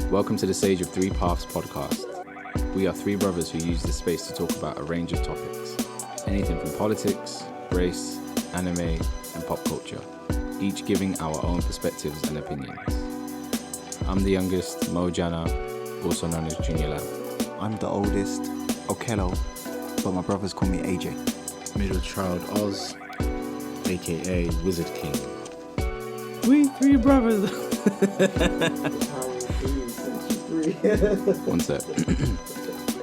Welcome to the Sage of Three Paths podcast. We are three brothers who use this space to talk about a range of topics. Anything from politics, race, anime, and pop culture. Each giving our own perspectives and opinions. I'm the youngest, Mojana, also known as Junior Lab. I'm the oldest, Okello, but my brothers call me AJ. Middle child Oz, aka Wizard King. We three brothers. One sec.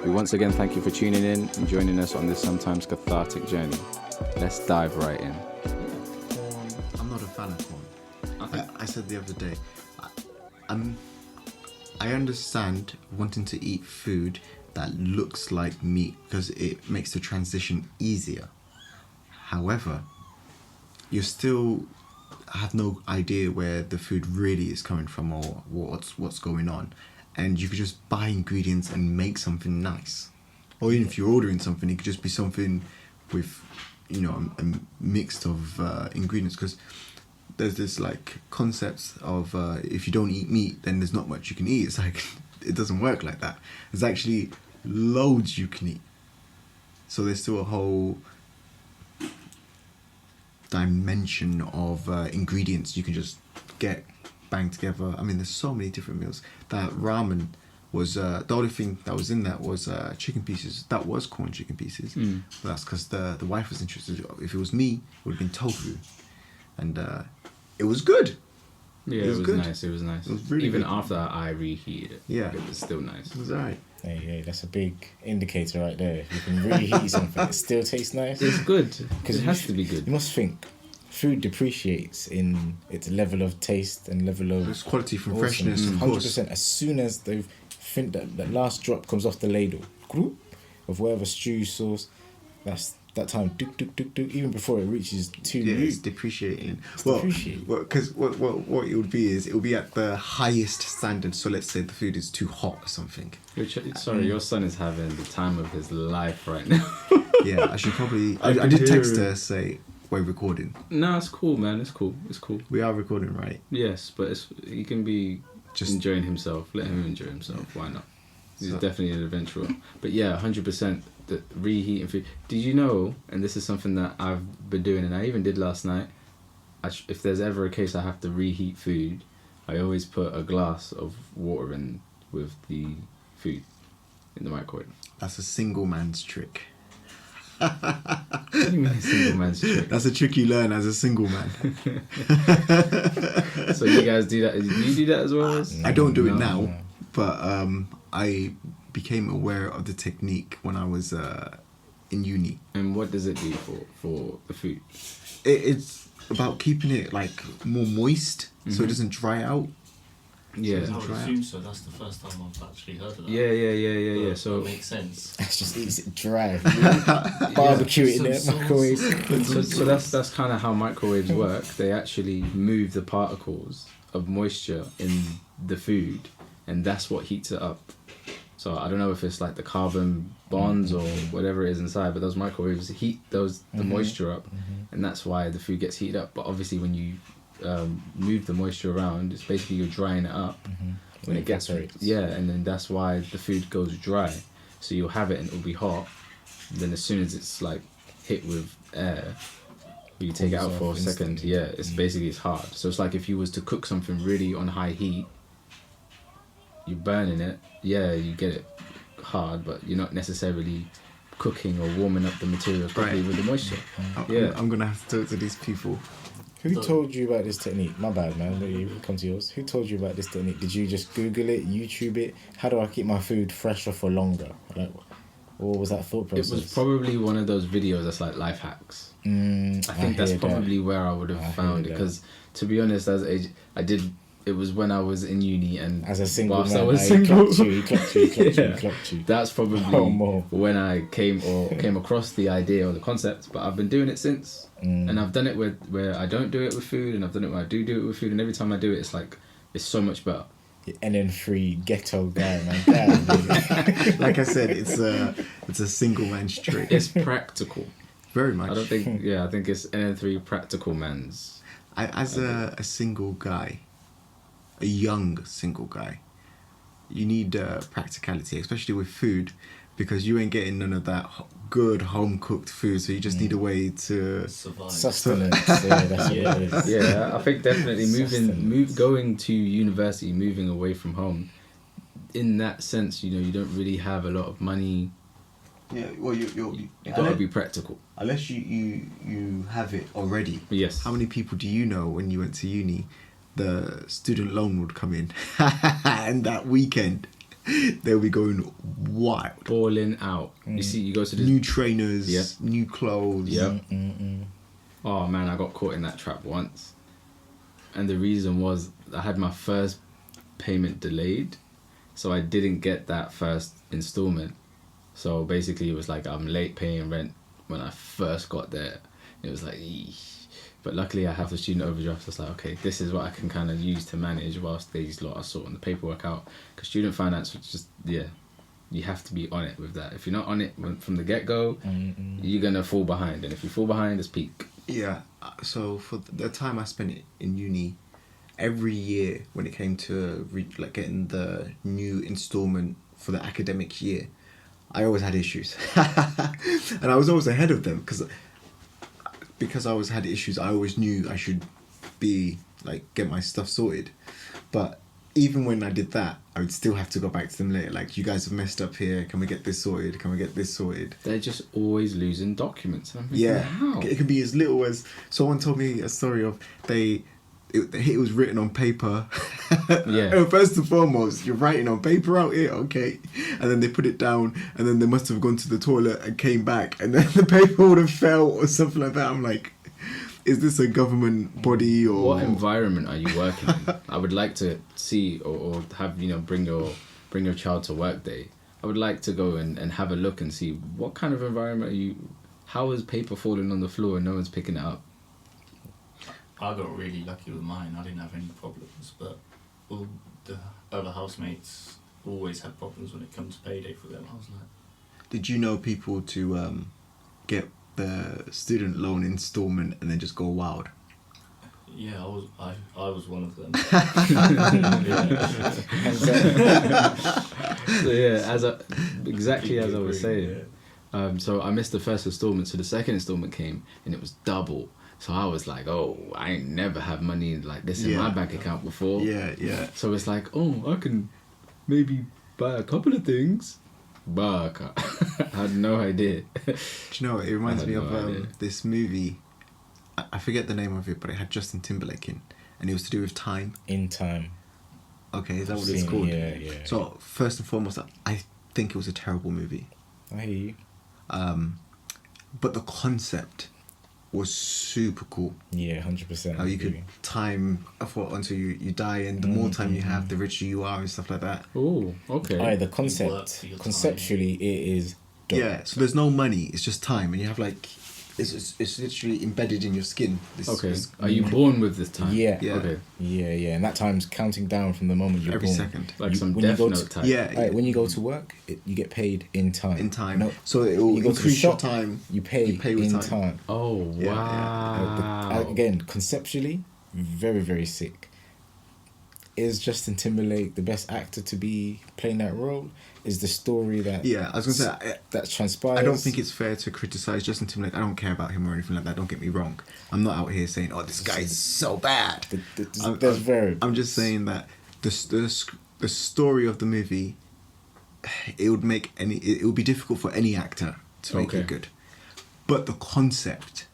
We once again thank you for tuning in and joining us on this sometimes cathartic journey. Let's dive right in. I'm not a fan of porn. I said the other day, I understand wanting to eat food that looks like meat because it makes the transition easier. However, you still have no idea where the food really is coming from or what's going on, and you could just buy ingredients and make something nice. Or even if you're ordering something, it could just be something with, a mix of ingredients, because there's this like concept of if you don't eat meat, then there's not much you can eat. It's like, it doesn't work like that. There's actually loads you can eat. So there's still a whole dimension of ingredients you can just get banged together. I mean, there's so many different meals. That ramen was the only thing that was in that was chicken pieces. That was corn chicken pieces. But that's because the wife was interested. If it was me, it would have been tofu, and it was good. Yeah, it was good. nice. It was nice. It was really even good. after I reheated it. Yeah, it was still nice. It was alright. Hey, that's a big indicator right there. If you can reheat something, it still tastes nice. It's good because it has to be good. You must think food depreciates in its level of taste and level of There's quality from freshness, of course. 100%. As soon as they think that last drop comes off the ladle of whatever stew sauce, that's that time. Even before it reaches to Yeah, you. it's depreciating. Depreciating. Because what it would be is, it will be at the highest standard. So let's say the food is too hot or something. Sorry, your son is having the time of his life right now. Yeah, I should probably. I can did hear text it. her, say we're recording. No, it's cool, man. It's cool. We are recording, right? Yes, but he can be Just enjoying himself. Let him enjoy himself. Why not? He's So- definitely an adventurer. But yeah, 100%. The reheating food. Did you know? And this is something that I've been doing, and I even did last night. If there's ever a case I have to reheat food, I always put a glass of water in with the food in the microwave. That's a single man's trick. What do you mean a single man's trick? That's a trick you learn as a single man. So you guys do that? Do you do that as well? I don't do it No. now, but I became aware of the technique when I was in uni. And what does it do for the food? It's about keeping it like more moist, so it Mhm. doesn't dry out. Yeah. I would Try assume so. That's the first time I've actually heard of that. Yeah. But So it makes sense. That's just eats it dry. Barbecue it in there, Some microwave. So that's kind of how microwaves work. They actually move the particles of moisture in the food, and that's what heats it up. So I don't know if it's like the carbon bonds or whatever it is inside, but those microwaves heat the moisture up, and that's why the food gets heated up. But obviously when you move the moisture around, it's basically you're drying it up. When it gets evaporates. and then that's why the food goes dry. So you'll have it and it'll be hot. And then as soon as it's like hit with air, you take it out Cools for a off second. instantly. Yeah, it's basically it's hard. So it's like if you was to cook something really on high heat, you're burning it. Yeah, you get it hard, but you're not necessarily cooking or warming up the materials properly Right. with the moisture. I'm- Yeah. I'm gonna have to talk to these people. Who told you about this technique? My bad, man. You come to yours. Who told you about this technique? Did you just Google it, YouTube it? How do I keep my food fresher for longer? Like, what was that thought process? It was probably one of those videos that's like life hacks. I think that's hear that. probably where I would have I found it, hear that. because to be honest, as age, I did. It was when I was in uni and As a single whilst man, I was he single. clocked you. Yeah. That's probably Oh, more. when I came across the idea or the concept. But I've been doing it since, and I've done it where I don't do it with food, and I've done it where I do it with food, and every time I do it, it's so much better. NN3 ghetto guy, man. Damn, Like I said, it's a single man's trick. It's practical. Very much. I don't think. Yeah, I think it's NN3 practical man's. As a single guy, a young single guy, you need practicality, especially with food, because you ain't getting none of that good home cooked food. So you just need a way to Survive. Sustenance. Yeah, that's what it is. Yeah, I think definitely going to university, moving away from home. In that sense, you know, you don't really have a lot of money. Yeah, well, you Got to be practical. unless you have it already. Yes. How many people do you know when you went to uni, the student loan would come in, and that weekend they'll be going wild. Balling out. You see, you go to the New trainers, Yep. new clothes. Yep. Oh man, I got caught in that trap once, and the reason was I had my first payment delayed, so I didn't get that first installment. So basically, it was like I'm late paying rent when I first got there. It was like, eesh. But luckily, I have the student overdraft. So it's like, okay, this is what I can kind of use to manage whilst these lot are sorting the paperwork out. Because student finance was just, you have to be on it with that. If you're not on it from the get-go, you're going to fall behind. And if you fall behind, it's peak. Yeah. So for the time I spent in uni, every year when it came to like getting the new installment for the academic year, I always had issues, and I was always ahead of them because I always had issues. I always knew I should be like get my stuff sorted, but even when I did that, I would still have to go back to them later. Like, you guys have messed up here. Can we get this sorted? Can we get this sorted? They're just always losing documents. And I'm thinking, Yeah, how? it can be as little as someone told me a story of it was written on paper. Yeah. And first and foremost, you're writing on paper out here, okay, and then they put it down, and then they must have gone to the toilet and came back, and then the paper would have fell or something like that. I'm like, is this a government body or What environment are you working in? I would like to see or have, you know, bring your child to work day. I would like to go and have a look and see what kind of environment are you. How is paper falling on the floor and no one's picking it up? I got really lucky with mine. I didn't have any problems, but all the other housemates always had problems when it comes to payday for them. I was like, Did you know people to get the student loan installment and then just go wild? yeah, I was one of them. So yeah, exactly as I was saying. So I missed the first installment, so the second installment came and it was double. So I was like, oh, I ain't never had money like this in my bank account before. Yeah. So it's like, oh, I can maybe buy a couple of things. But I had no idea. Do you know what? It reminds me I had no idea. of this movie. I forget the name of it, but it had Justin Timberlake in, and it was to do with time. In time. Okay, is that I've what it's seen it, called? yeah. So first and foremost, I think it was a terrible movie. I hear you. But the concept was super cool. Yeah, 100%. How you could time until you die, and the more time you have, the richer you are, and stuff like that. Oh, okay. Aye, the work concept. for your time. Conceptually, it is dope. Yeah, so there's no money; it's just time, and you have like it's literally embedded in your skin. Okay. Are you born with this time? Yeah. Yeah. Okay. Yeah, and that time's counting down from the moment you're Every born. second. Like You- some when you Death go Note to- type. Yeah, Right, when you go to work, you get paid in time. in time. No, So it will you go to the increase your shop, time. you pay with in time. time. Oh, Yeah, wow. Again, conceptually, very, very sick. Is Justin Timberlake the best actor to be playing that role? Is the story that Yeah, I was gonna say. that transpires? I don't think it's fair to criticize Justin Timberlake. I don't care about him or anything like that. Don't get me wrong. I'm not out here saying, "Oh, this guy's so bad." There's very. I'm just saying that the story of the movie, it would be difficult for any actor to make Okay. it good, but the concept.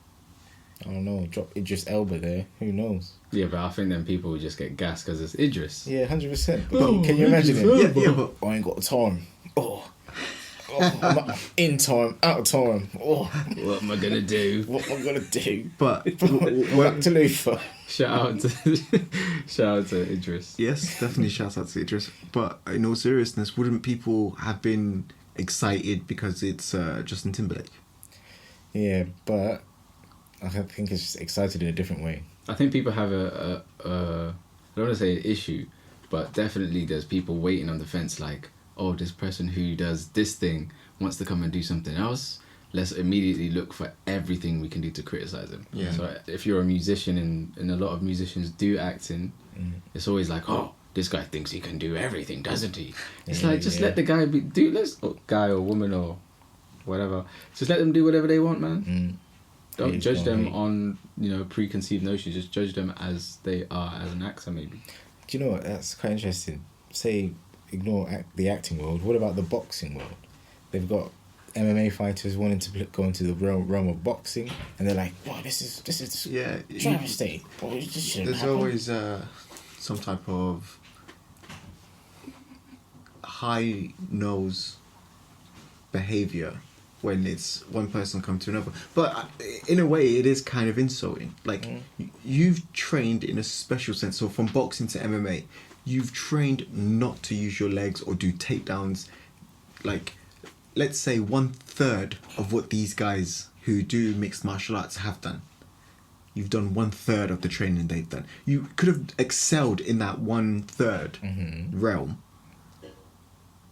I don't know. Drop Idris Elba there. Who knows? Yeah, but I think then people would just get gassed because it's Idris. Yeah, 100%. But Oh, can you imagine it? Yeah, but I ain't got time. I'm out- in time, out of time. Oh, What am I gonna do? what am I gonna do? but Back to Luther. Shout out to Idris. yes, definitely shout out to Idris. But in all seriousness, wouldn't people have been excited because it's Justin Timberlake? Yeah, but I think it's just excited in a different way. I think people have a I don't want to say an issue, but definitely there's people waiting on the fence like, oh, this person who does this thing wants to come and do something else. Let's immediately look for everything we can do to criticize him. Yeah. So if you're a musician and a lot of musicians do acting, it's always like, oh, this guy thinks he can do everything, doesn't he? It's Yeah, like, just yeah. let the guy be, guy or woman or whatever. Just let them do whatever they want, man. Don't Please judge don't them hate. on, preconceived notions. Just judge them as they are, as an actor, maybe. Do you know what? That's quite interesting. Say, ignore the acting world. What about the boxing world? They've got MMA fighters wanting to go into the realm of boxing, and they're like, "Wow, this is Yeah, travesty. Well, this shouldn't there's happen." always some type of high nose behavior when it's one person come to another. But in a way, it is kind of insulting. Like, you've trained in a special sense. So from boxing to MMA, you've trained not to use your legs or do takedowns. Like, let's say 1/3 of what these guys who do mixed martial arts have done. You've done 1/3 of the training they've done. You could have excelled in that 1/3 realm,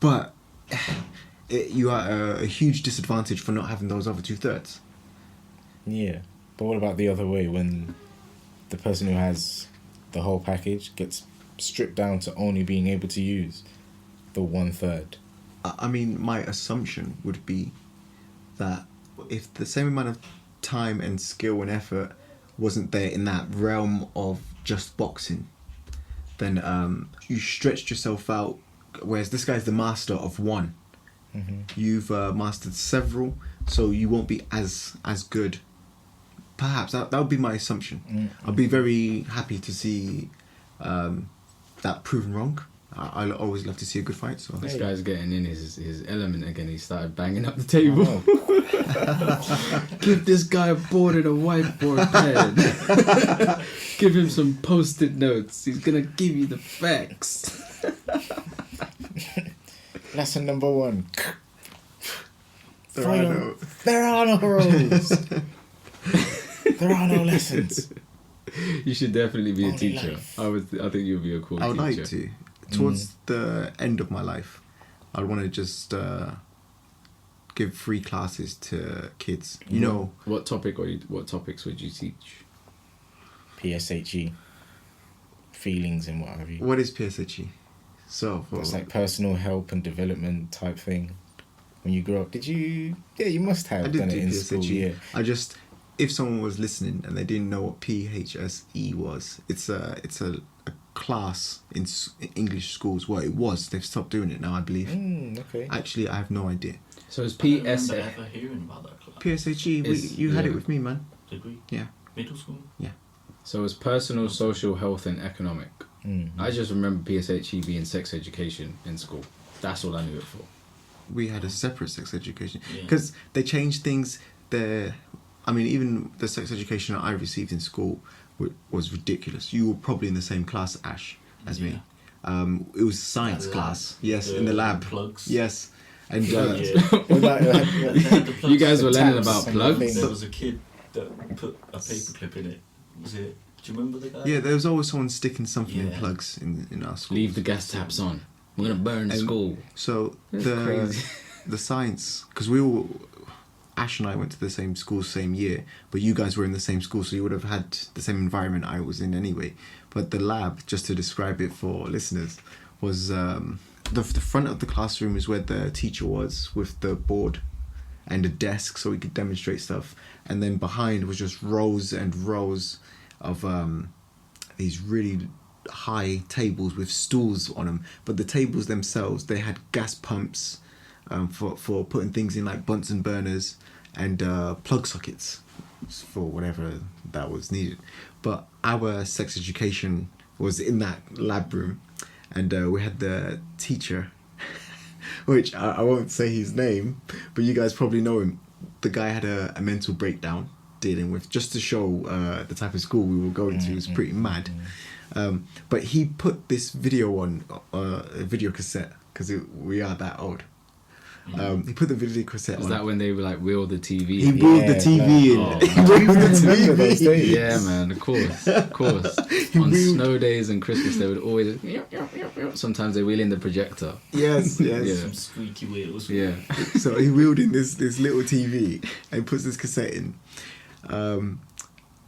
but you are a huge disadvantage for not having those other 2/3. Yeah, but what about the other way when the person who has the whole package gets stripped down to only being able to use the 1/3? I mean, my assumption would be that if the same amount of time and skill and effort wasn't there in that realm of just boxing, then you stretched yourself out. Whereas this guy's the master of one. You've mastered several, so you won't be as good. Perhaps that would be my assumption. I'd be very happy to see that proven wrong. I always love to see a good fight. So This guy's getting in his element again. He started banging up the table. Give this guy a board and a whiteboard pen. Give him some post-it notes. He's gonna give you the facts. Lesson number 1. there are no. There are no rules. There are no lessons. You should definitely be a Only teacher. life. I think you'd be a cool I would teacher. like to. Towards the end of my life, I'd want to just give free classes to kids. You know, What topics would you teach? PSHE. Feelings and what have you. what is PSHE? So for, It's like personal help and development type thing. When you grow up, did you? Yeah, you must have I did done do it in school. PSHE. Yeah. I just, if someone was listening and they didn't know what PHSE was, it's a class in English schools. Well, it was. They've stopped doing it now, I believe. Okay. Actually, I have no idea. So it's I don't remember PSF. ever hearing about that class. PSHE, you had it with me, man. Did we? Yeah. Middle school? So it's personal, social, health, and economic. I just remember PSHE being sex education in school. That's all I knew it for. We had a separate sex education Yeah. because they changed things there. I mean, even the sex education that I received in school was ridiculous. You were probably in the same class, Ash, as me. It was science That class. lab, Yes, the in the lab. plugs. Yes, and Yeah. What about, They had the You guys plugs. were learning taps about and plugs? things. There was a kid that put a paperclip in it. Was it? Do you remember the guy? yeah, there was always someone sticking something in Yeah. plugs in our school. Leave the gas taps on. We're gonna burn school. So That's the crazy. the science, because Ash and I went to the same school same year, but you guys were in the same school, so you would have had the same environment I was in anyway. But the lab, just to describe it for listeners, was the front of the classroom is where the teacher was with the board and a desk so we could demonstrate stuff, and then behind was just rows and rows of these really high tables with stools on them, but the tables themselves, they had gas pumps for putting things in, like Bunsen burners and plug sockets for whatever that was needed. But our sex education was in that lab room, and we had the teacher which I won't say his name, but you guys probably know him. The guy had a mental breakdown dealing with, just to show the type of school we were going to. It was pretty mad. But he put this video on a video cassette, because we are that old. He put the video cassette Is on. that when they were like wheel the TV? He wheeled the TV in. like- He wheeled the remember those TV. days. Yeah, man, of course, of course. On wheeled- snow days and Christmas, they would always. Sometimes they wheel in the projector. Yes, yes. Yeah. Some squeaky wheels. Yeah. So he wheeled in this little TV and puts this cassette in.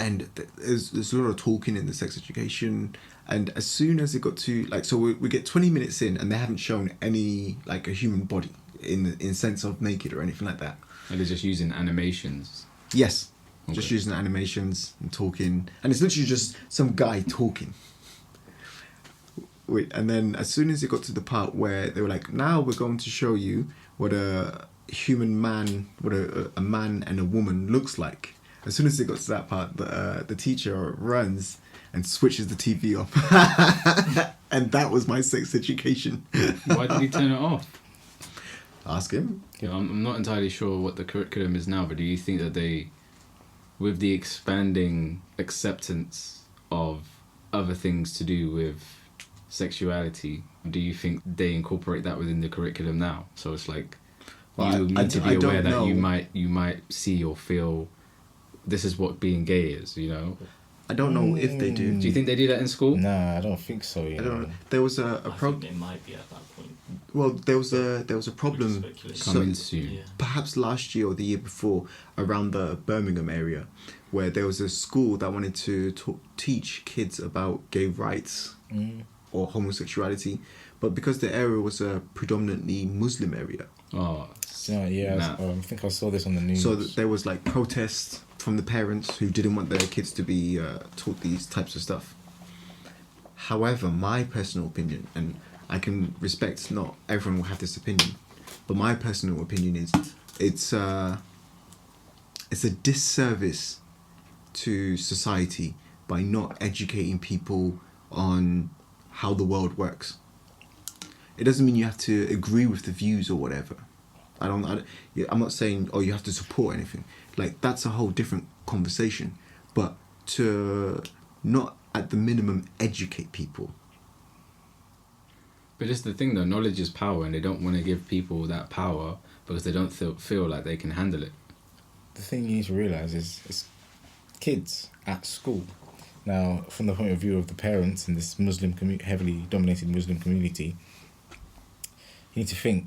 and there's a lot of talking in the sex education. And as soon as it got to like, so we get 20 minutes in, and they haven't shown any like a human body in sense of naked or anything like that. And they're just using animations. Yes, Okay. just using animations and talking, and it's literally just some guy talking. Wait, and then as soon as it got to the part where they were like, now we're going to show you what a human man, what a man and a woman looks like. As soon as it got to that part, the teacher runs and switches the TV off. And that was my sex education. Why did he turn it off? Ask him. Yeah, I'm not entirely sure what the curriculum is now, but do you think that they, with the expanding acceptance of other things to do with sexuality, do you think they incorporate that within the curriculum now? So it's like, Well, you need to be I don't aware that know. you might see or feel this is what being gay is, you know? I don't know if they do. Do you think they do that in school? Nah, I don't think so. I don't know. There was a I think problem. they might be at that point. Well, there was a problem. Speculation. Coming soon. Yeah. Perhaps last year or the year before, around the Birmingham area, where there was a school that wanted to teach kids about gay rights or homosexuality, but because the area was a predominantly Muslim area, Oh, Yeah, nah. I think I saw this on the news. so there was like protests from the parents who didn't want their kids to be taught these types of stuff. However, my personal opinion, and I can respect not everyone will have this opinion, but my personal opinion is it's a disservice to society by not educating people on how the world works. It doesn't mean you have to agree with the views or whatever. I'm not saying, oh, you have to support anything. Like, that's a whole different conversation. But to not, at the minimum, educate people. But it's the thing though, knowledge is power, and they don't want to give people that power because they don't feel like they can handle it. The thing you need to realise is it's kids at school. Now, from the point of view of the parents in this Muslim heavily dominated Muslim community, you need to think,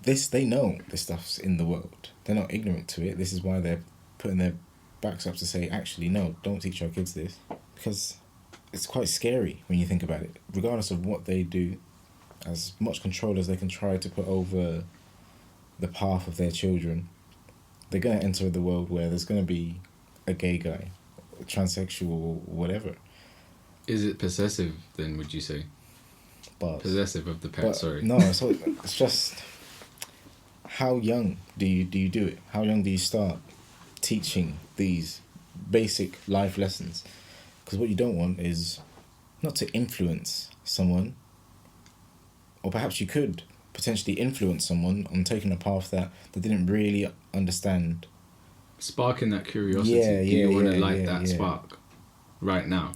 they know this stuff's in the world. They're not ignorant to it. This is why they're putting their backs up to say, actually, no, don't teach our kids this. Because it's quite scary when you think about it. Regardless of what they do, as much control as they can try to put over the path of their children, they're going to enter the world where there's going to be a gay guy, transsexual, whatever. Is it possessive then, would you say? But Possessive of the parents, sorry. No, it's just how young do you do it? How young do you start teaching these basic life lessons? Because what you don't want is not to influence someone, or perhaps you could potentially influence someone on taking a path that they didn't really understand. Sparking that curiosity. Yeah, Do you want to yeah, light yeah, that yeah. spark right now?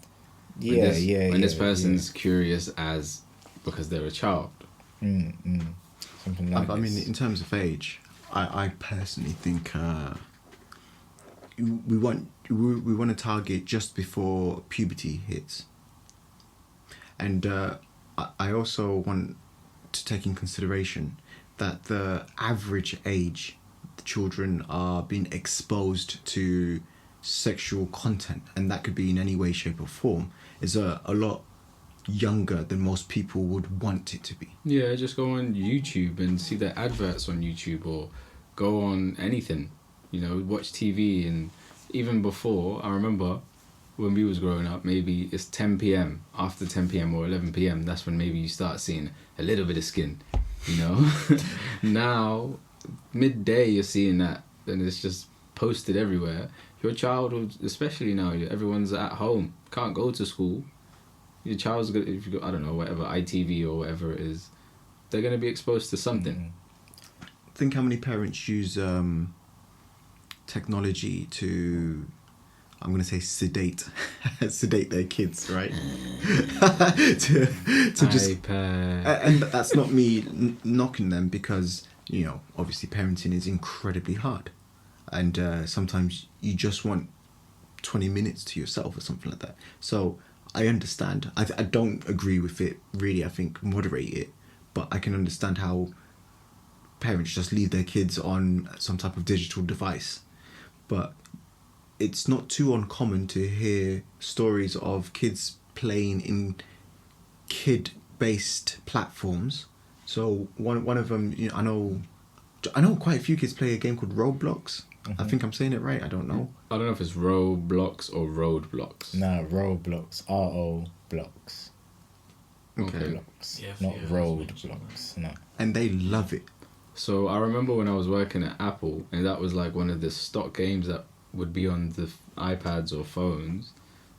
Yeah, When this yeah, person's curious as because they're a child. Something like I mean, this. in terms of age, I personally think we want to target just before puberty hits, and I also want to take in consideration that the average age the children are being exposed to sexual content, and that could be in any way, shape, or form, is a lot younger than most people would want it to be. Yeah, just go on YouTube and see the adverts on YouTube, or go on anything, you know, watch TV. And even before, I remember when we was growing up, maybe it's 10 p.m. After 10 p.m. or 11 p.m, that's when maybe you start seeing a little bit of skin, you know. Now, midday you're seeing that, and it's just posted everywhere. Your childhood, especially now, everyone's at home, can't go to school. Your child's gonna, if you go, I don't know, whatever, ITV or whatever it is, they're gonna be exposed to something. Think how many parents use technology to, I'm gonna say sedate their kids, right? to just iPad. and that's not me knocking them, because you know, obviously parenting is incredibly hard, and sometimes you just want 20 minutes to yourself or something like that. So I understand. I don't agree with it really. I think moderate it, but I can understand how parents just leave their kids on some type of digital device. But it's not too uncommon to hear stories of kids playing in kid-based platforms. So one of them, you know, I know quite a few kids play a game called Roblox. I think I'm saying it right. I don't know. I don't know if it's Roblox or Roadblocks. Nah, Roblox. RO blocks. Okay. Blocks. Yeah, Not yeah, road that's blocks. No. And they love it. So I remember when I was working at Apple, and that was like one of the stock games that would be on the iPads or phones,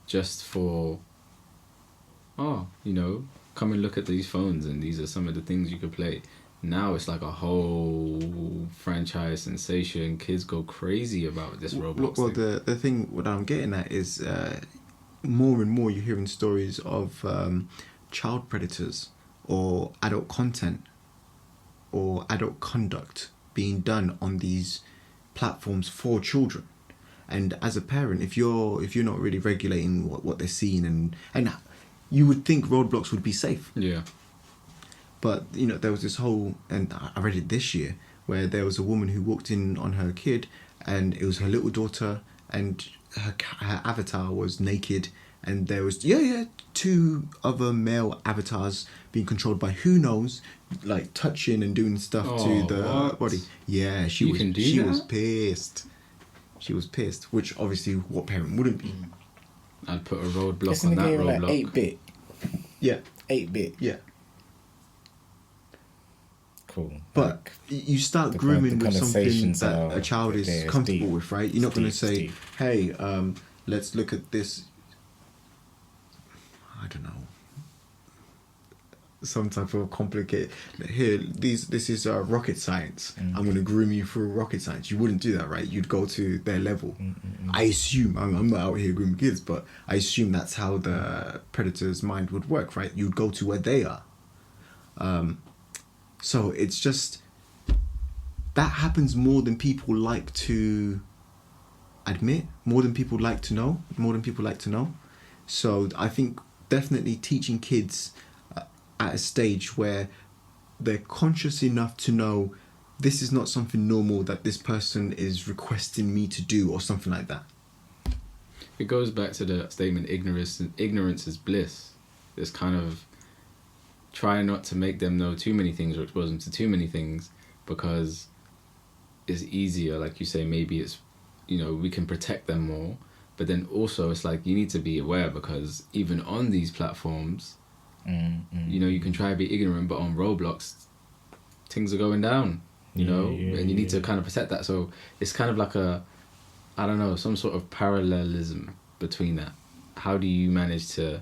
just for, you know, come and look at these phones, and these are some of the things you could play. Now it's like a whole franchise sensation. Kids go crazy about this Roblox Well, thing. the thing what I'm getting at is more and more you're hearing stories of child predators or adult content or adult conduct being done on these platforms for children. And as a parent, if you're not really regulating what they're seeing, and you would think Roblox would be safe. Yeah. But, you know, there was this whole, and I read it this year, where there was a woman who walked in on her kid, and it was her little daughter, and her avatar was naked, and there was, two other male avatars being controlled by who knows, like touching and doing stuff to the what? body. Yeah, she You was can do she that? was pissed. She was pissed, which obviously what parent wouldn't be? I'd put a roadblock Isn't on the that game like Roblox. 8-bit? Yeah, 8-bit. yeah. Cool. But you start the grooming with something conversations that are- a child is it's comfortable deep. with, right? You're not going to It's say, deep. hey, let's look at this, I don't know, some type of complicated, here, this is rocket science. I'm going to groom you through rocket science. You wouldn't do that, right? You'd go to their level. I assume, I'm not out here grooming kids, but I assume that's how the predator's mind would work, right? You'd go to where they are. So it's just, that happens more than people like to admit, more than people like to know. So I think definitely teaching kids at a stage where they're conscious enough to know this is not something normal that this person is requesting me to do or something like that. It goes back to the statement, ignorance is bliss. This kind of try not to make them know too many things or expose them to too many things, because it's easier, like you say, maybe it's, you know, we can protect them more, but then also it's like you need to be aware, because even on these platforms, you know, you can try to be ignorant, but on Roblox things are going down, you know, and you need to kind of protect that. So it's kind of like a, I don't know, some sort of parallelism between that. How do you manage to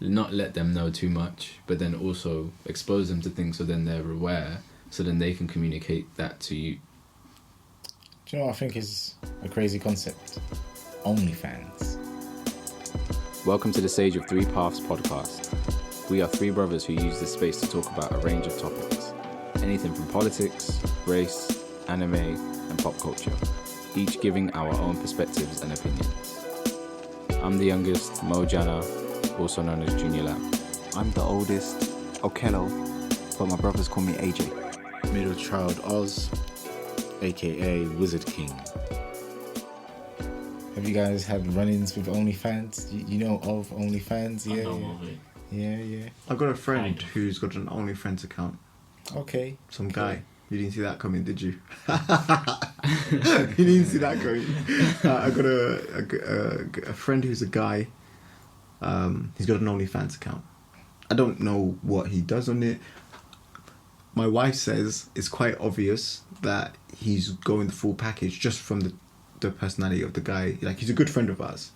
not let them know too much, but then also expose them to things so then they're aware, so then they can communicate that to you? Do you know what I think is a crazy concept? Onlyfans. Welcome to the Sage of Three Paths podcast. We are three brothers who use this space to talk about a range of topics. Anything from politics, race, anime, and pop culture. Each giving our own perspectives and opinions. I'm the youngest, Mo Jana, also known as Junior Lamb. I'm the oldest, Okello, but my brothers call me AJ. Middle child Oz, aka Wizard King. Have you guys had run-ins with OnlyFans? You know of OnlyFans? I Yeah, know of it. yeah. I've got a friend Kind of. who's got an OnlyFans account. Okay. Some guy. You didn't see that coming, did you? You didn't see that coming. I got a friend who's a guy. He's got an OnlyFans account. I don't know what he does on it. My wife says it's quite obvious that he's going the full package just from the personality of the guy. Like, he's a good friend of ours.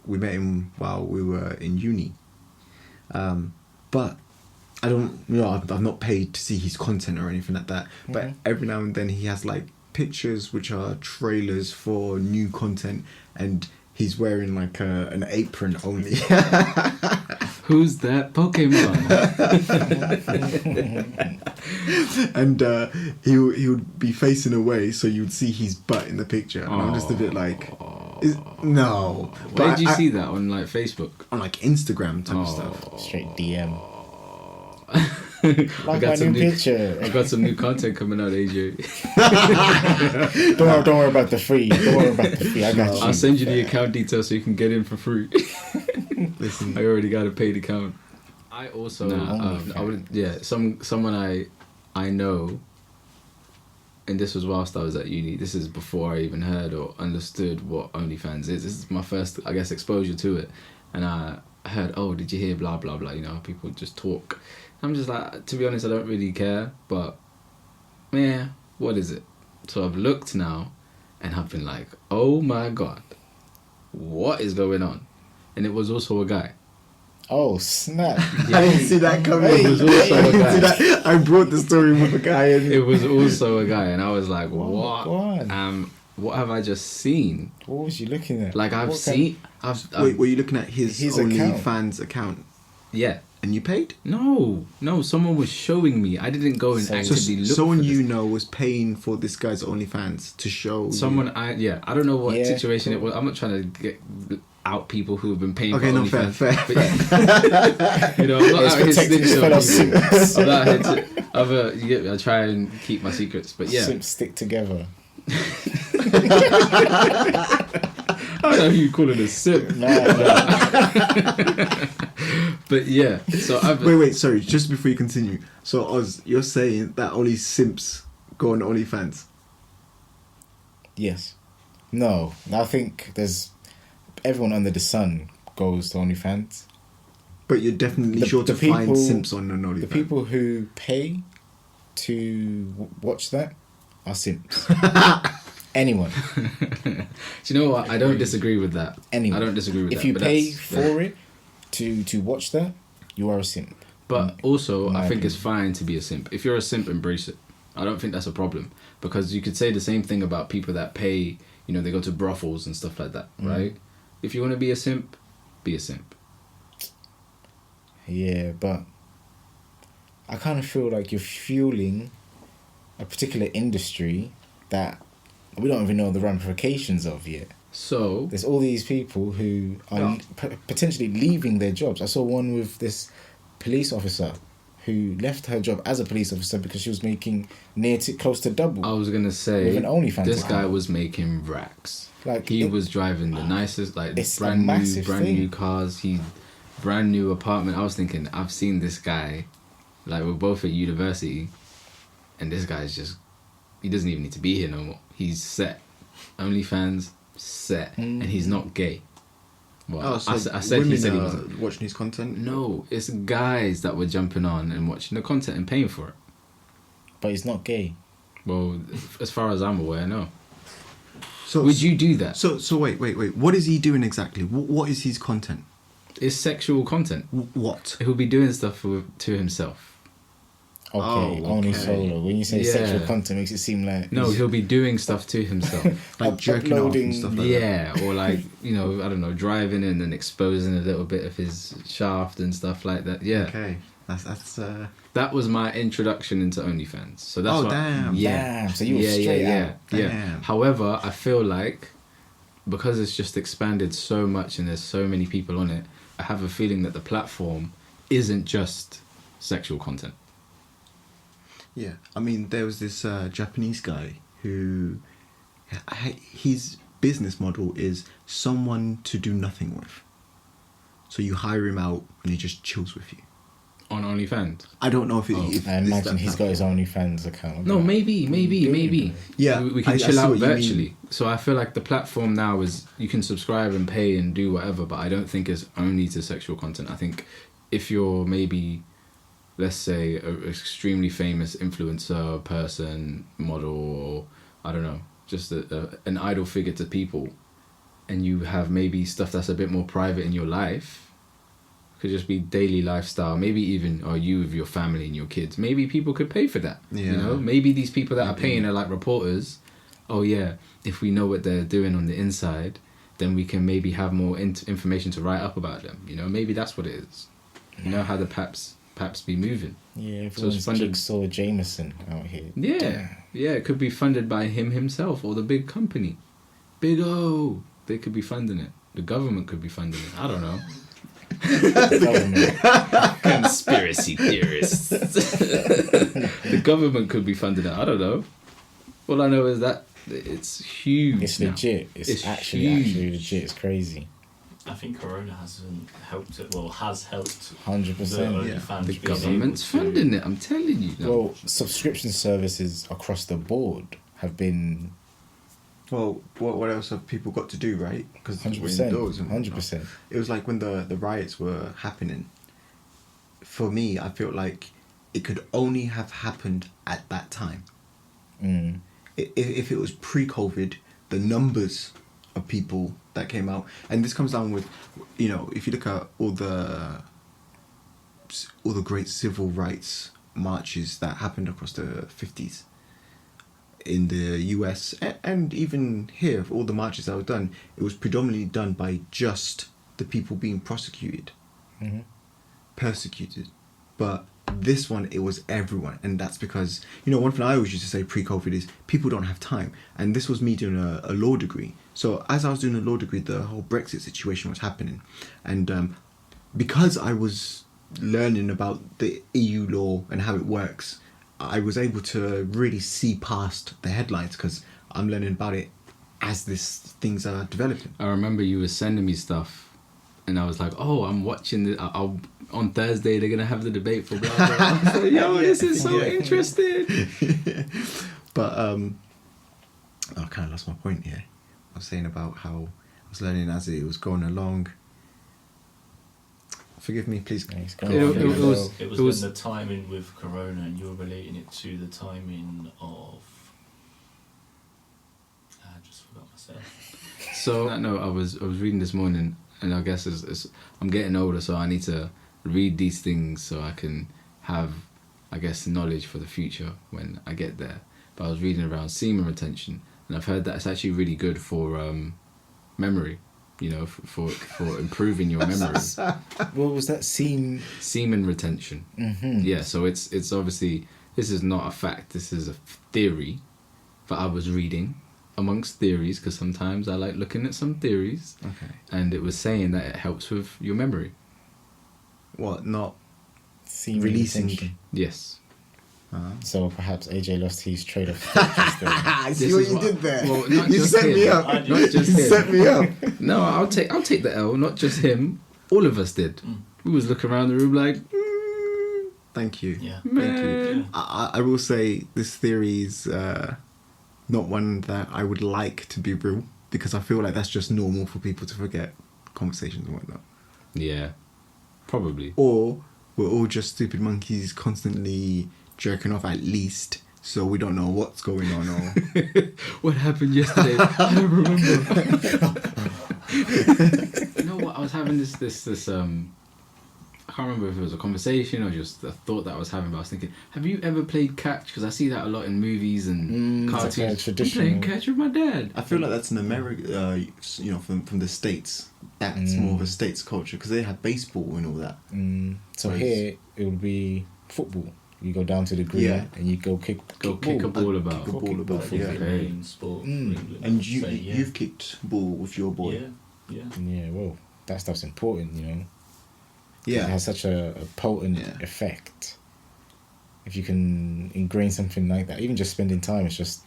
We met him while we were in uni. But I don't, you know, I've not paid to see his content or anything like that. But every now and then he has like pictures which are trailers for new content, and he's wearing like an apron only. Who's that Pokemon? And he would be facing away, so you'd see his butt in the picture. And I'm just a bit like, no. Where did you see that? On like Facebook? On like Instagram type of stuff. Straight DM. Like my new picture. I got some new content coming out, AJ. Don't worry about the free. Don't worry about the free. I got you. I'll send you the account details so you can get in for free. Listen, I already got a paid account. I also, I would, someone I know, and this was whilst I was at uni. This is before I even heard or understood what OnlyFans is. This is my first, I guess, exposure to it, and I heard, oh, did you hear blah blah blah? You know, people just talk. I'm just like, to be honest, I don't really care, but yeah, what is it? So I've looked now, and I've been like, oh my god, what is going on? And it was also a guy. Oh snap! I didn't see that coming. It was also a guy. I brought the story with a guy in. It was also a guy, and I was like, what? God. What have I just seen? What was you looking at? Like, I've seen... Wait, were you looking at his account? OnlyFans account? Yeah. And you paid? No, someone was showing me. I didn't go and actively look someone for this. you know was paying for this guy's OnlyFans to show Someone, you. I don't know what situation it was. I'm not trying to get out people who have been paying for OnlyFans. Fair. You know, I'm not out here snitching. I'm not here to... I try and keep my secrets, but yeah. Simps stick together. I don't know who you call it a simp. No. But yeah, so I've... Wait, sorry, just before you continue. So, Oz, you're saying that only simps go on OnlyFans? Yes. No, I think there's... Everyone under the sun goes to OnlyFans. But you're definitely sure to find simps on an OnlyFans. The people who pay to watch that are simps. Anyone. Do you know what? I don't disagree with that. Anyone. I don't disagree with that. If you pay for it to watch that, you are a simp. But also, I think opinion. it's fine to be a simp. If you're a simp, embrace it. I don't think that's a problem. Because you could say the same thing about people that pay, you know, they go to brothels and stuff like that, right? If you want to be a simp, be a simp. Yeah, but I kind of feel like you're fueling a particular industry that we don't even know the ramifications of yet. So There's all these people who are potentially leaving their jobs. I saw one with this police officer who left her job as a police officer because she was making close to double. I was gonna say, with an OnlyFans this account. guy was making racks. Like, he was driving the nicest, like it's a brand massive thing. new cars. Brand new apartment. I was thinking, I've seen this guy, like we're both at university, and this guy's just, he doesn't even need to be here no more. He's set. OnlyFans set, and he's not gay. Well, so I said he said he women wasn't. are watching his content? No, it's guys that were jumping on and watching the content and paying for it. But he's not gay. Well, as far as I'm aware, no. So Would you do that? So wait. What is he doing exactly? What is his content? It's sexual content. What? He'll be doing stuff to himself. Okay, only solo. When you say sexual content, makes it seem like No, he'll be doing stuff to himself. Like jerking off and stuff like that? Yeah, or like, you know, I don't know, driving in and exposing a little bit of his shaft and stuff like that. Yeah. Okay, that's That was my introduction into OnlyFans. So that's damn. Yeah. Damn, so you were straight out. Yeah. Damn. However, I feel like because it's just expanded so much and there's so many people on it, I have a feeling that the platform isn't just sexual content. Yeah, I mean, there was this Japanese guy who, his business model is someone to do nothing with. So you hire him out and he just chills with you. On OnlyFans? I don't know if I imagine he's got his OnlyFans account. No, maybe. Yeah, we can I chill see out what you mean. virtually. So I feel like the platform now is you can subscribe and pay and do whatever, but I don't think it's only to sexual content. I think if you're maybe, let's say, an extremely famous influencer person, model, or I don't know, just an idol figure to people, and you have maybe stuff that's a bit more private in your life, could just be daily lifestyle, maybe even you with your family and your kids, maybe people could pay for that. Yeah. You know, maybe these people that are paying are like reporters. Oh yeah, if we know what they're doing on the inside, then we can maybe have more information to write up about them. You know, maybe that's what it is. You know how the paps be moving. Yeah, So it's everyone's funded. Jigsaw Jameson out here. Yeah, it could be funded by him himself or the big company. Big O, they could be funding it. The government could be funding it. I don't know. Government. Conspiracy theorists. the government could be funding it. I don't know. All I know is that it's huge. It's now. legit. It's actually huge. legit. It's crazy. I think Corona hasn't helped it. Well, has helped. 100%. The OnlyFans The being government's able to- funding it. I'm telling you. Now. Well, subscription services across the board have been Well, what else have people got to do, right? Because 100%. indoors and 100%. it was like when the riots were happening. For me, I felt like it could only have happened at that time. Mm. If it was pre-COVID, the numbers of people that came out, and this comes down with, if you look at all the great civil rights marches that happened across the 50s in the US and even here, all the marches that were done, it was predominantly done by just the people being prosecuted, persecuted. But this one, it was everyone, and that's because one thing I always used to say pre-COVID is people don't have time, and this was me doing a law degree. So as I was doing a law degree, the whole Brexit situation was happening, and because I was learning about the EU law and how it works, I was able to really see past the headlines because I'm learning about it as things are developing. I remember you were sending me stuff, and I was like, "Oh, I'm watching the. On Thursday they're gonna have the debate for blah blah." I was like, yo, this is so interesting. But I kind of lost my point here. I was saying about how I was learning as it was going along. Forgive me, please. Nice. It was when the timing with Corona, and you were relating it to the timing of. I just forgot myself. So that note, I was reading this morning, and I guess I'm getting older, so I need to read these things so I can have, I guess, knowledge for the future when I get there. But I was reading around semen retention, and I've heard that it's actually really good for memory. For improving your memory. What was that scene? Semen retention. Mm-hmm. Yeah, so it's obviously, this is not a fact, this is a theory that I was reading amongst theories, because sometimes I like looking at some theories. Okay. And it was saying that it helps with your memory. What, not Scene releasing? retention. Yes. So perhaps AJ lost his trade of thought. I see This what is you what- did there. well, not you just set him. me up. I did. Not just You him. set me up. No, I'll take the L, not just him. All of us did. We was looking around the room like, Thank you. Yeah. Thank you. Yeah. I will say this theory is not one that I would like to be real, because I feel like that's just normal for people to forget conversations and whatnot. yeah, probably. Or we're all just stupid monkeys constantly jerking off at least, so we don't know what's going on. Or What happened yesterday? I don't remember. You know what? I was having this I can't remember if it was a conversation or just a thought that I was having, but I was thinking, have you ever played catch? Because I see that a lot in movies and It's like a cartoons. I'm traditional- playing catch with my dad. I feel like that's in America, from the States. That's more of a States culture, because they have baseball and all that. So Whereas- here it would be football. You go down to the green Yeah. and you go kick Go kick a ball about. Kick a ball about, That's yeah. the main sport. for England. And So, yeah. you've kicked ball with your boy. Yeah. Yeah, well, that stuff's important, Yeah. It has such a potent Yeah. effect. If you can ingrain something like that, even just spending time, it's just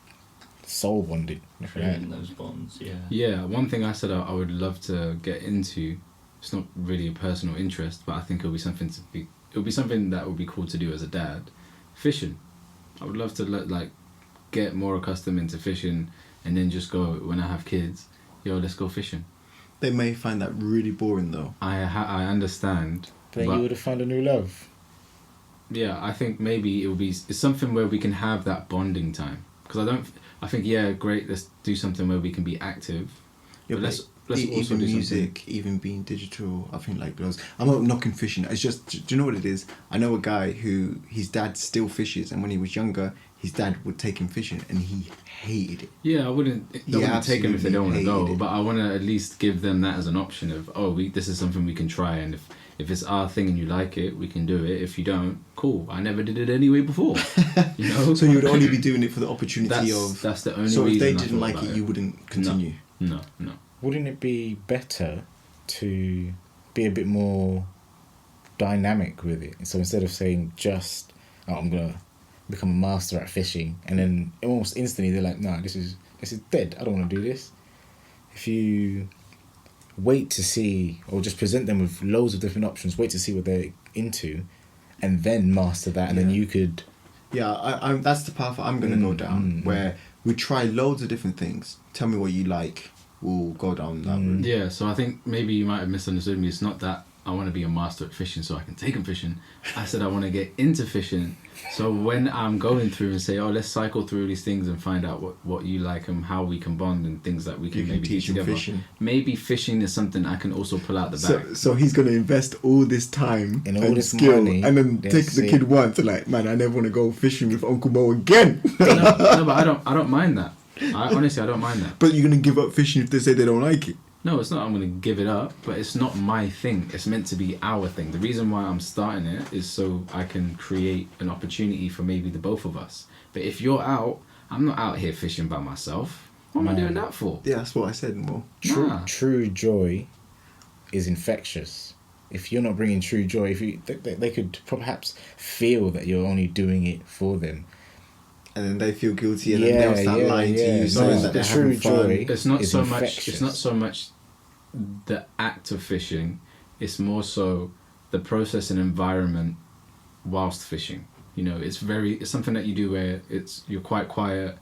soul bonding. Creating those bonds. Yeah. Yeah, one thing I said I would love to get into. It's not really a personal interest, but I think it'll be something that would be cool to do as a dad. Fishing. I would love to get more accustomed into fishing, and then just go when I have kids. Yo, let's go fishing. They may find that really boring though. I understand. Then but you would have found a new love. yeah, I think maybe it's something where we can have that bonding time. Because I think great. Let's do something where we can be active. Yeah, but but let's also even do music, even being digital. I think like those. I'm not knocking fishing. It's just, do you know what it is? I know a guy who his dad still fishes, and when he was younger, his dad would take him fishing, and he hated it. Yeah, I wouldn't take them if they don't want to absolutely go, hated it. but I want to at least give them that as an option of, this is something we can try, and if it's our thing and you like it, we can do it. If you don't, cool. I never did it anyway before. So you would only be doing it for the opportunity that's the only So if reason they I didn't thought like about it, you wouldn't continue. No. Wouldn't it be better to be a bit more dynamic with it? So instead of saying just, I'm going to become a master at fishing, and then almost instantly they're like, "Nah, this is dead. I don't want to do this." If you wait to see, or just present them with loads of different options, wait to see what they're into, and then master that, and then you could. Yeah, I that's the path I'm gonna go down, where we try loads of different things. Tell me what you like. We'll go down that route. Yeah, so I think maybe you might have misunderstood me. It's not that I want to be a master at fishing so I can take them fishing. I said I want to get into fishing. So when I'm going through and say, oh, let's cycle through these things and find out what you like and how we can bond and things that we can maybe teach do him together. fishing. Maybe fishing is something I can also pull out the bag. So he's gonna invest all this time And all and this skill, money, and then that's take the it. kid once and like, man, I never want to go fishing with Uncle Mo again. No, but I don't mind that. Honestly, I don't mind that. But you're gonna give up fishing if they say they don't like it. No, it's not I'm going to give it up, but it's not my thing. It's meant to be our thing. The reason why I'm starting it is so I can create an opportunity for maybe the both of us. But if you're out, I'm not out here fishing by myself. What am I doing that for? Yeah, that's what I said, Mo. True joy is infectious. If you're not bringing true joy, if you they could perhaps feel that you're only doing it for them. And then they feel guilty, and then they'll start lying to you, So saying it's that the they're true having fun. joy. It's not is so much. infectious. It's not so much the act of fishing. It's more so the process and environment whilst fishing. You know, it's something that you do where you're quite quiet.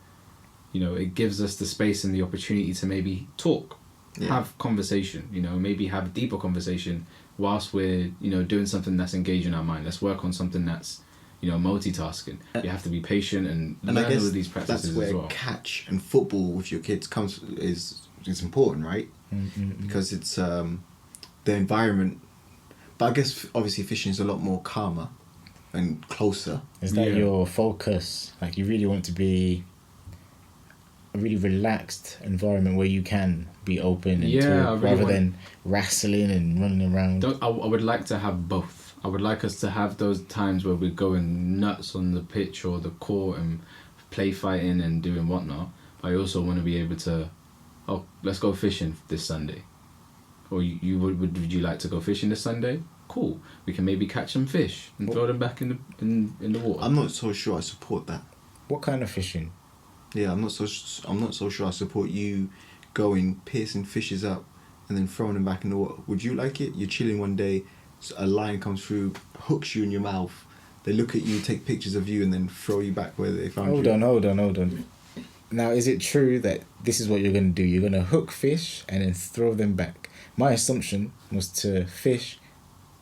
You know, it gives us the space and the opportunity to maybe talk, have conversation. You know, maybe have a deeper conversation whilst we're doing something that's engaging our mind. Let's work on something that's multitasking. You have to be patient and learn I guess all of these practices that's where as well. catch and football with your kids is important, right? Because it's the environment. But I guess obviously fishing is a lot more calmer and closer. Is that your focus? Like you really want to be a really relaxed environment where you can be open and talk, rather than wrestling and running around. I would like to have both. I would like us to have those times where we're going nuts on the pitch or the court and play fighting and doing whatnot. But I also want to be able to, let's go fishing this Sunday. Or would you like to go fishing this Sunday? Cool. We can maybe catch some fish and throw them back in the water. I'm not so sure I support that. What kind of fishing? Yeah, I'm not so sure I support you going piercing fishes up and then throwing them back in the water. Would you like it? You're chilling one day, a lion comes through, hooks you in your mouth. They look at you, take pictures of you, and then throw you back where they found you. Hold on. Now, is it true that this is what you're going to do? You're going to hook fish and then throw them back. My assumption was to fish,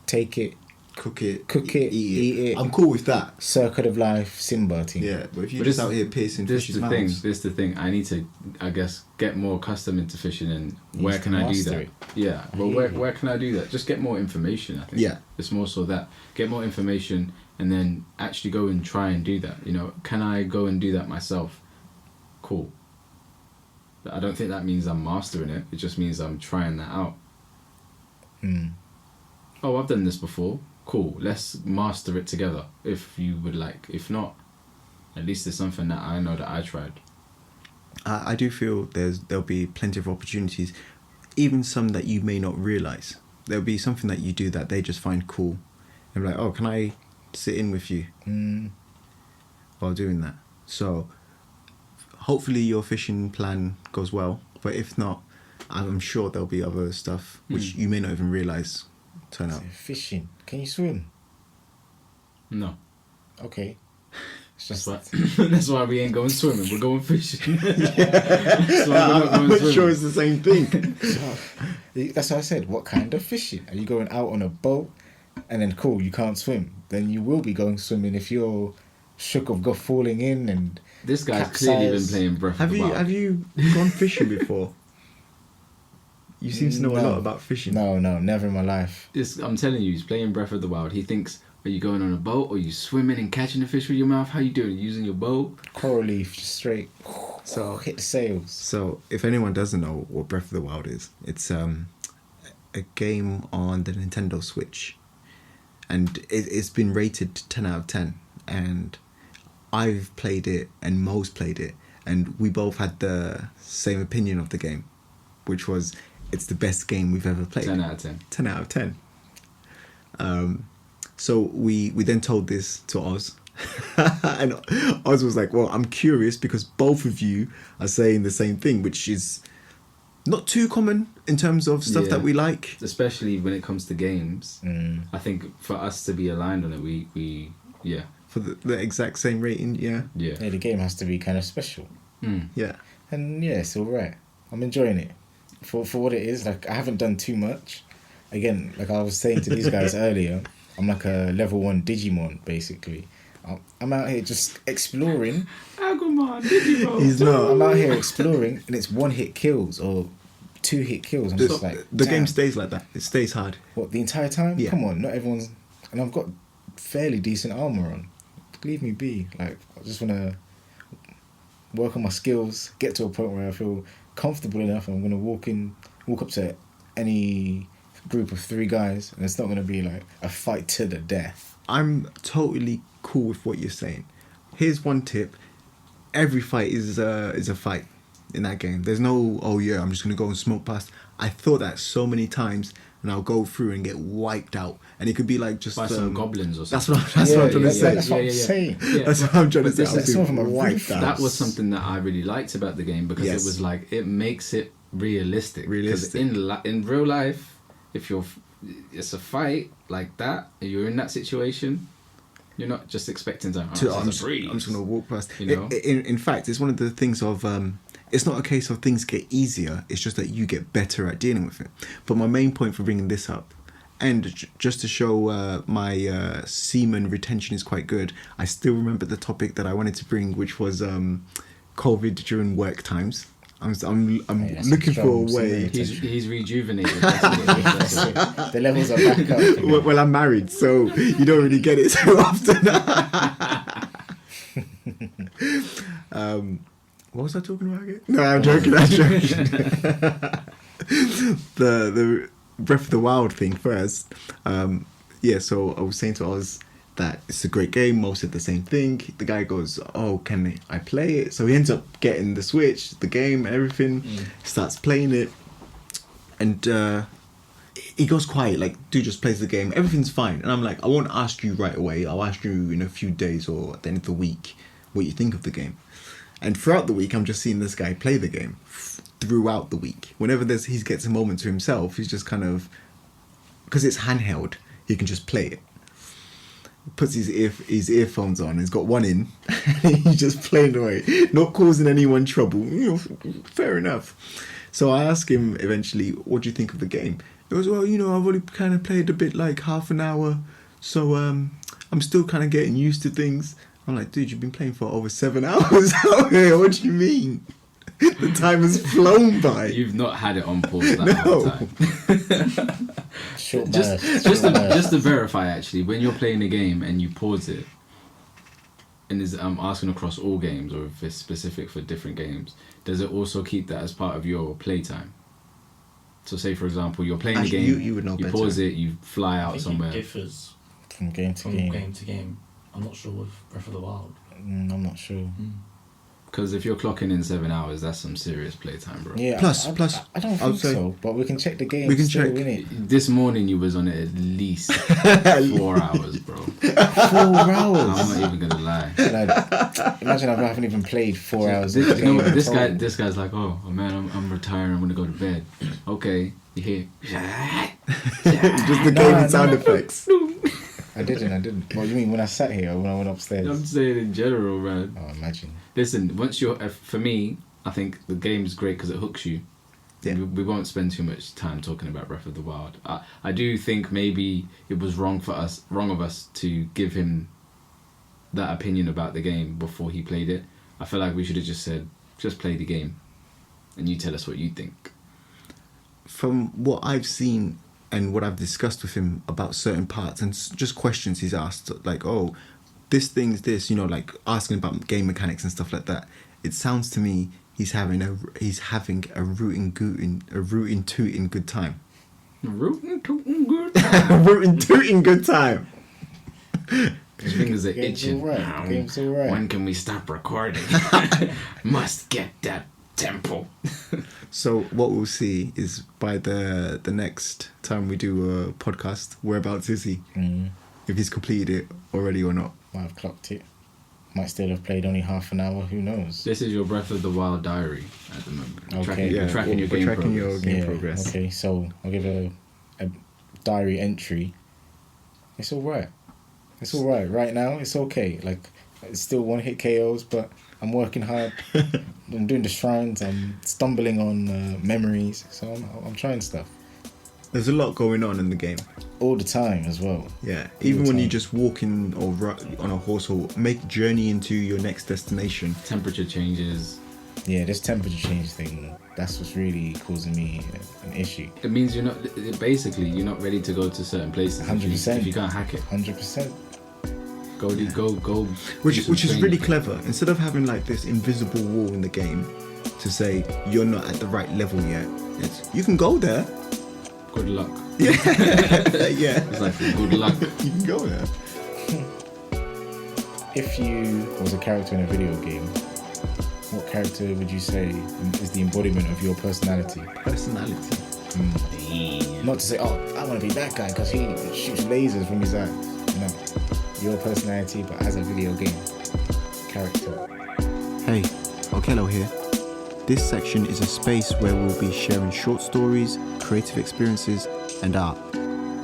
take it, cook it, eat it. I'm cool with that. Circle of life, Simba team. Yeah, but if you're just out here piercing fish's mouths. This is the thing. I need to, I guess, get more accustomed into fishing and where can I do that? Yeah. Well, where can I do that? Just get more information, I think. Yeah. It's more so that. Get more information and then actually go and try and do that. Can I go and do that myself? Cool. But I don't think that means I'm mastering it. It just means I'm trying that out. Oh, I've done this before. Cool, let's master it together if you would like. If not, at least it's something that I know that I tried. I do feel there'll be plenty of opportunities, even some that you may not realise. There'll be something that you do that they just find cool. They're like, oh, can I sit in with you while doing that? So hopefully your fishing plan goes well, but if not, I'm sure there'll be other stuff which you may not even realise turn out. Fishing. Can you swim? No. Okay. That's why we ain't going swimming. We're going fishing. That's why we're not going I'm not swimming. sure it's the same thing. That's what I said. What kind of fishing? Are you going out on a boat and then cool, you can't swim? Then you will be going swimming if you're shook of falling in and This guy's capsize. clearly been playing Breath of the Wild. Have you gone fishing before? You seem to know a lot about fishing. No, never in my life. I'm telling you, he's playing Breath of the Wild. He thinks, are you going on a boat? Or are you swimming and catching the fish with your mouth? How you doing? Using your boat? Coral leaf, just straight. So hit the sails. So if anyone doesn't know what Breath of the Wild is, it's a game on the Nintendo Switch, and it's been rated 10 out of 10. And I've played it, and Mo's played it, and we both had the same opinion of the game, which was it's the best game we've ever played. 10 out of 10. 10 out of 10. So we then told this to Oz, And Oz was like, well, I'm curious because both of you are saying the same thing, which is not too common in terms of stuff Yeah. that we like. Especially when it comes to games. I think for us to be aligned on it, we yeah. For the exact same rating, yeah. Yeah. Yeah, the game has to be kind of special. Yeah. And yeah, it's alright. I'm enjoying it. For what it is, like I haven't done too much. Again, like I was saying to these guys earlier, I'm like a level 1 Digimon, basically. I'm out here just exploring. Agumon, Digimon. He's not. I'm out here exploring, and it's 1-hit kills or 2-hit kills. I'm just like, The game damn. stays like that. It stays hard. What, the entire time? Yeah. Come on, not everyone's. And I've got fairly decent armor on. Leave me be. Like, I just want to work on my skills, get to a point where I feel comfortable enough. I'm going to walk up to any group of 3 guys, and it's not going to be like a fight to the death. I'm totally cool with what you're saying. Here's one tip: every fight is a fight in that game. There's no, oh yeah, I'm just gonna go and smoke past. I thought that so many times, and I'll go through and get wiped out, and it could be like just By some goblins or That's something. what I'm trying to say. That's what I'm saying. Yeah. That's what I'm trying to But say. this I'm is- being some of them are wiped really out. That was something that I really liked about the game because Yes. it was like it makes it realistic. Because Realistic. in real life, if it's a fight like that, you're in that situation, you're not just expecting to. I'm just gonna walk past. You know? In fact, it's one of the things of it's not a case of things get easier. It's just that you get better at dealing with it. But my main point for bringing this up, and just to show my semen retention is quite good, I still remember the topic that I wanted to bring, which was COVID during work times. I'm that's looking for a strong way. semen. He's rejuvenated. That's it. The levels are back up. Well, I'm married, so you don't really get it so often. What was I talking about again? No, I'm joking. The Breath of the Wild thing first. Yeah, so I was saying to Oz that it's a great game. Mo said the same thing. The guy goes, "Oh, can I play it?" So he ends up getting the Switch, the game, everything. Starts playing it, and he goes quiet. Like, dude just plays the game. Everything's fine. And I'm like, I won't ask you right away. I'll ask you in a few days or at the end of the week what you think of the game. And throughout the week, I'm just seeing this guy play the game throughout the week. Whenever he gets a moment to himself, he's just kind of, because it's handheld, he can just play it. Puts his earphones on. He's got one in. He's just playing away, not causing anyone trouble. You know, fair enough. So I asked him eventually, "What do you think of the game?" He goes, "Well, you know, I've only kind of played a bit, like half an hour, so I'm still kind of getting used to things." I'm like, "Dude, you've been playing for over 7 hours out here. What do you mean? The time has flown by." You've not had it on pause that whole time. Short Just to verify, actually, when you're playing a game and you pause it, and is asking across all games or if it's specific for different games, does it also keep that as part of your playtime? So, say for example, you're playing Actually, a game, you would know better. pause it, you fly I out think somewhere. it differs from game to from game. game to game. I'm not sure with Breath of the Wild. I'm not sure. Because if you're clocking in 7 hours, that's some serious playtime, bro. Yeah. Plus- I don't I would think say- so. But we can check the game. We can still, check. innit? This morning you was on it at least 4 hours, bro. 4 I'm hours. not even gonna lie. Like, imagine I haven't even played 4 hours. of This, the you know, game this at guy, all. this guy's like, oh man, I'm retiring. I'm gonna go to bed. Okay, you hear? Just the game and sound effects. I didn't. What do you mean when I sat here or when I went upstairs? I'm saying in general, man. Oh, imagine. Listen, once you're, for me, I think the game's great because it hooks you. Yeah. We won't spend too much time talking about Breath of the Wild. I do think maybe it was wrong of us to give him that opinion about the game before he played it. I feel like we should have just said, just play the game, and you tell us what you think. From what I've seen and what I've discussed with him about certain parts and just questions he's asked, like, oh, this thing's this, you know, like asking about game mechanics and stuff like that. It sounds to me he's having a rootin' tootin' good time. Rootin' tootin' good. Rootin' tootin' good time. His fingers are Game's itching. alright. Game's alright. When can we stop recording? Must get that tempo. So what we'll see is by the next time we do a podcast, whereabouts is he? if he's completed it already or not. Might have clocked it. Might still have played only half an hour. Who knows? This is your Breath of the Wild diary at the moment. Okay. You're tracking your we're game tracking progress. your game progress. Okay, so I'll give a diary entry. It's all right. It's all right. Right now, it's okay. Like, it's still one hit KOs, but I'm working hard. I'm doing the shrines. I'm stumbling on memories. So I'm trying stuff There's a lot going on in the game. all the time as well. Yeah, even when you time. just walk in or on a horse or make journey into your next destination. Temperature changes. Yeah, this temperature change thing. That's what's really causing me an issue. It means you're not. Basically, you're not ready to go to certain places. 100%. If you can't hack it, 100%. go. Which do some is training. really clever. Instead of having like this invisible wall in the game to say you're not at the right level yet, it's you can go there. Good luck. Yeah. It's like good luck. You can go there. If you was a character in a video game, what character would you say is the embodiment of your personality? Personality. Not to say, oh, I want to be that guy because he shoots lasers from his eyes. No. Your personality, but as a video game character. Hey, Okello here. This section is a space where we'll be sharing short stories, creative experiences, and art.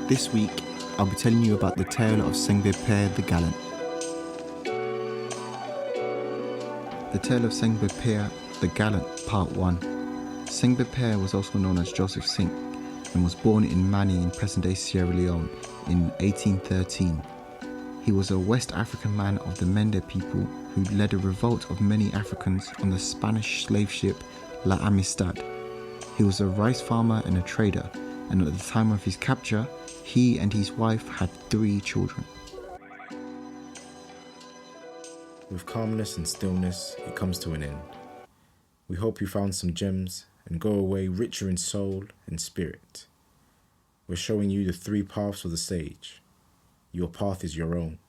This week, I'll be telling you about the tale of SOTPP the Gallant. The tale of SOTPP the Gallant, Part 1. SOTPP was also known as Joseph Simp and was born in Mani in present-day Sierra Leone in 1813. He was a West African man of the Mende people who led a revolt of many Africans on the Spanish slave ship La Amistad. He was a rice farmer and a trader, and at the time of his capture, he and his wife had 3 children. With calmness and stillness, it comes to an end. We hope you found some gems and go away richer in soul and spirit. We're showing you the 3 paths of the sage. Your path is your own.